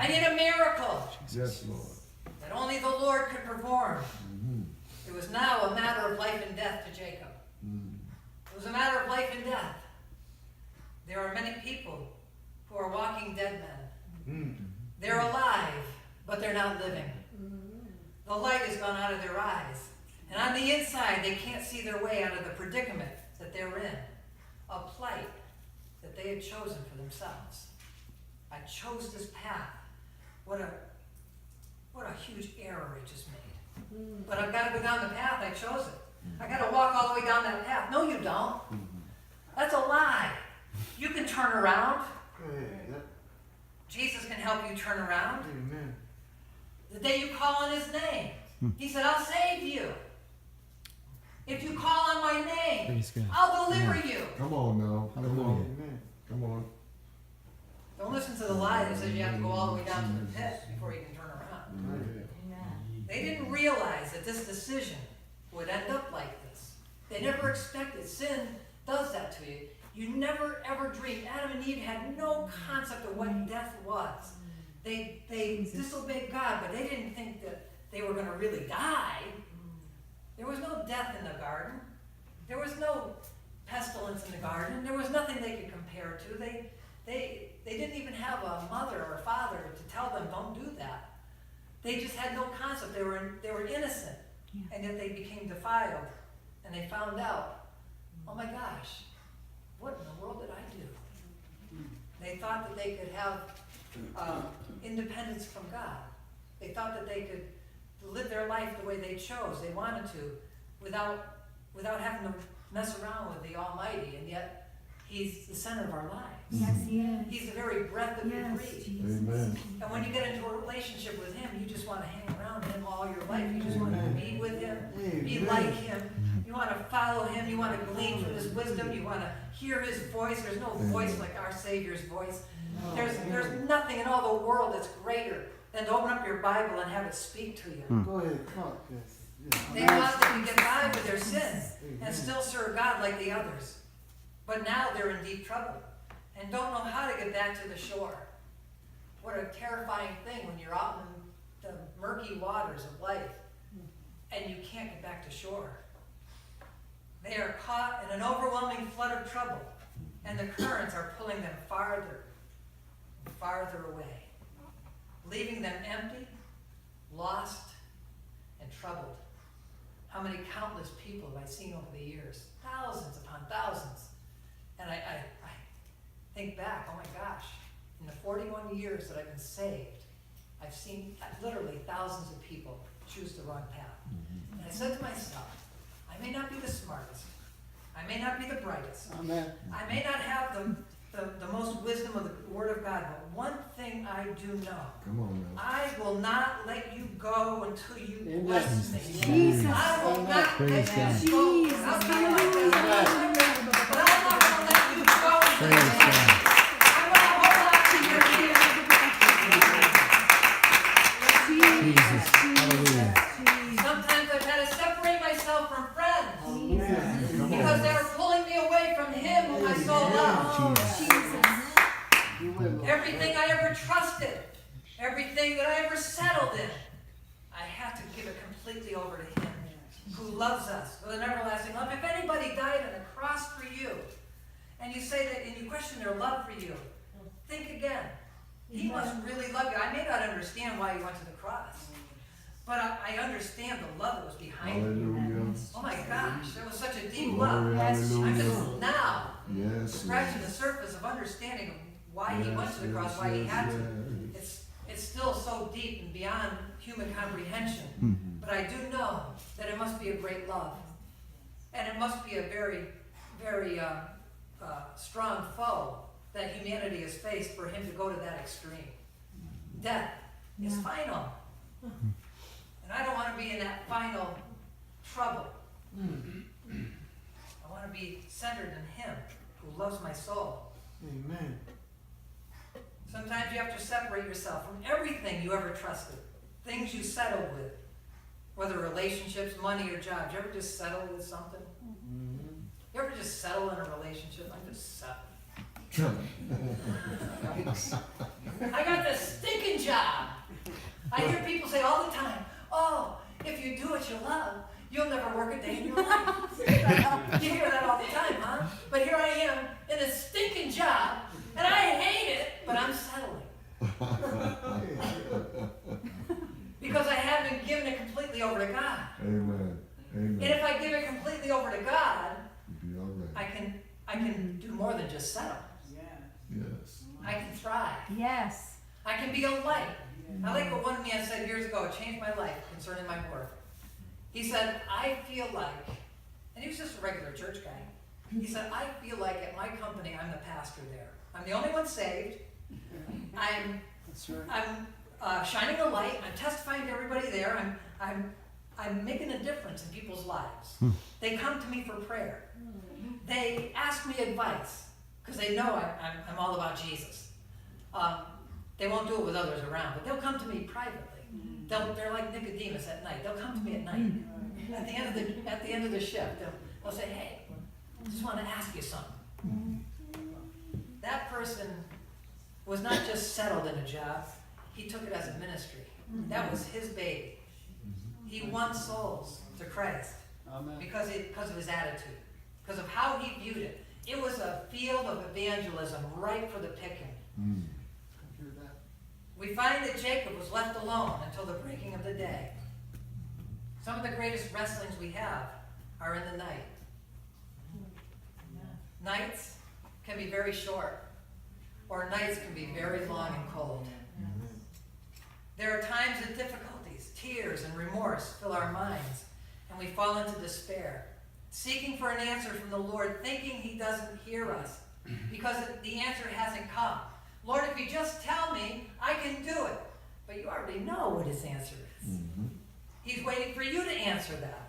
I need a miracle. Yes, Lord. That only the Lord could perform. It was now a matter of life and death to Jacob. It was a matter of life and death. There are many people who are walking dead men. They're alive, but they're not living. The light has gone out of their eyes. And on the inside, they can't see their way out of the predicament that they're in. A plight that they had chosen for themselves. I chose this path. What a huge error I just made. But I've got to go down the path. I chose it. I got to walk all the way down that path. No, you don't. That's a lie. You can turn around. Jesus can help you turn around. Amen. The day you call on his name, he said, I'll save you. If you call on my name, I'll deliver you. Come on now. Come on. Amen. Come on. Don't listen to the lie that says you have to go all the way down to the pit before you can turn around. They didn't realize that this decision would end up like this. They never expected. Sin does that to you. You never ever dreamed. Adam and Eve had no concept of what death was. They disobeyed God, but they didn't think that they were going to really die. There was no death in the garden. There was no pestilence in the garden. There was nothing they could compare to. They didn't even have a mother or a father to tell them, don't do that. They just had no concept. They were innocent, and yet they became defiled, and they found out, oh my gosh, what in the world did I do? They thought that they could have independence from God. They thought that they could live their life the way they chose, they wanted to, without having to mess around with the Almighty, and yet he's the center of our lives. Yes, yes. He's the very breath that we breathe. Amen. And when you get into a relationship with him, you just want to hang around him all your life. You just want to be with him, be like him. You want to follow him. You want to glean from his wisdom. You want to hear his voice. There's no voice like our Savior's voice. There's nothing in all the world that's greater than to open up your Bible and have it speak to you. Go ahead, talk. Yes. They thought they could get by with their sins and still serve God like the others. But now they're in deep trouble and don't know how to get back to the shore. What a terrifying thing when you're out in the murky waters of life and you can't get back to shore. They are caught in an overwhelming flood of trouble, and the currents are pulling them farther and farther away, leaving them empty, lost, and troubled. How many countless people have I seen over the years? Thousands upon thousands. And I think back, oh my gosh, in the 41 years that I've been saved, I've seen literally thousands of people choose the wrong path. And I said to myself, I may not be the smartest. I may not be the brightest. Amen. I may not have the most wisdom of the Word of God, but one thing I do know. Come on now. I will not let you go until you bless me. Jesus. I will not Praise let you God. go. Jesus. I'll be like this. But I'm not going to let you go. Praise God. I'm going to hold on to your hand. Jesus. Hallelujah. Sometimes I've had to separate myself from friends Hallelujah. because they were pulling me away from Him whom my soul loves. You will, Lord. Everything I ever trusted, everything that I ever settled in, I have to give it completely over to Him who loves us with an everlasting love. If anybody died on a cross for you, and you say that, and you question their love for you, think again. He must really love you. I may not understand why He went to the cross, but I understand the love that was behind it. Hallelujah. Oh my gosh, that was such a deep Glory, love. I'm hallelujah. just now Yes. scratching the surface of understanding why He went to the cross, why He had to. It's still so deep and beyond human comprehension. But I do know that it must be a great love. And it must be a very, very strong foe that humanity has faced for Him to go to that extreme. Death is final. And I don't want to be in that final trouble. I want to be centered in Him who loves my soul. Amen. Sometimes you have to separate yourself from everything you ever trusted, things you settled with, whether relationships, money, or jobs. You ever just settle with something? You ever just settle in a relationship? I'm just settling. I got this stinking job. I hear people say all the time, oh, if you do what you love, you'll never work a day in your life. You hear that all the time, huh? But here I am in a stinking job, and I hate it, but I'm settling. Because I haven't given it completely over to God. Amen. Amen. And if I give it completely over to God, You'll be all right. I can do more than just settle. Yes. I can thrive. Yes. I can be a light. I like what one man said years ago. It changed my life concerning my work. He said, I feel like, and he was just a regular church guy. He said, I feel like at my company, I'm the pastor there. I'm the only one saved. I'm shining a light. I'm testifying to everybody there. I'm making a difference in people's lives. They come to me for prayer. They ask me advice because they know I'm all about Jesus. They won't do it with others around, but they'll come to me privately. They're like Nicodemus at night. They'll come to me at night. At the end of the shift, they'll say, hey, I just want to ask you something. That person was not just settled in a job. He took it as a ministry. That was his baby. He won souls to Christ because of his attitude, because of how he viewed it. It was a field of evangelism ripe for the picking. We find that Jacob was left alone until the breaking of the day. Some of the greatest wrestlings we have are in the night. Nights can be very short, or nights can be very long and cold. There are times of difficulties, tears, and remorse fill our minds, and we fall into despair, seeking for an answer from the Lord, thinking he doesn't hear us because the answer hasn't come. Lord, if you just tell me, I can do it. But you already know what his answer is. He's waiting for you to answer that.